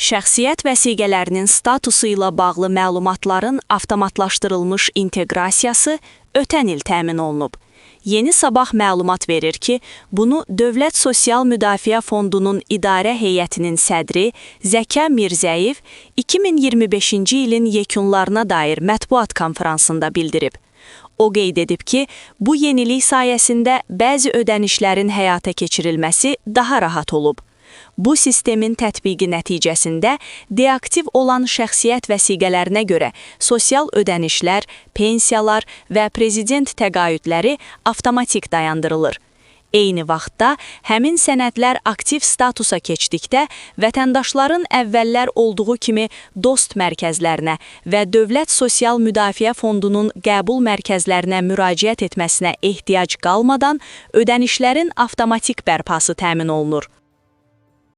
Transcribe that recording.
Şəxsiyyət vəsiqələrinin statusu ilə bağlı məlumatların avtomatlaşdırılmış inteqrasiyası ötən il təmin olunub. Yeni Sabah məlumat verir ki, bunu Dövlət Sosial Müdafiə Fondunun İdarə Heyətinin sədri Zəka Mirzəyev 2025-ci ilin yekunlarına dair mətbuat konferansında bildirib. O qeyd edib ki, bu yenilik sayəsində bəzi ödənişlərin həyata keçirilməsi daha rahat olub. Bu sistemin tətbiqi nəticəsində deaktiv olan şəxsiyyət vəsiqələrinə görə sosial ödənişlər, pensiyalar və prezident təqaüdləri avtomatik dayandırılır. Eyni vaxtda, həmin sənədlər aktiv statusa keçdikdə, vətəndaşların əvvəllər olduğu kimi dost mərkəzlərinə və Dövlət Sosial Müdafiə Fondunun qəbul mərkəzlərinə müraciət etməsinə ehtiyac qalmadan ödənişlərin avtomatik bərpası təmin olunur.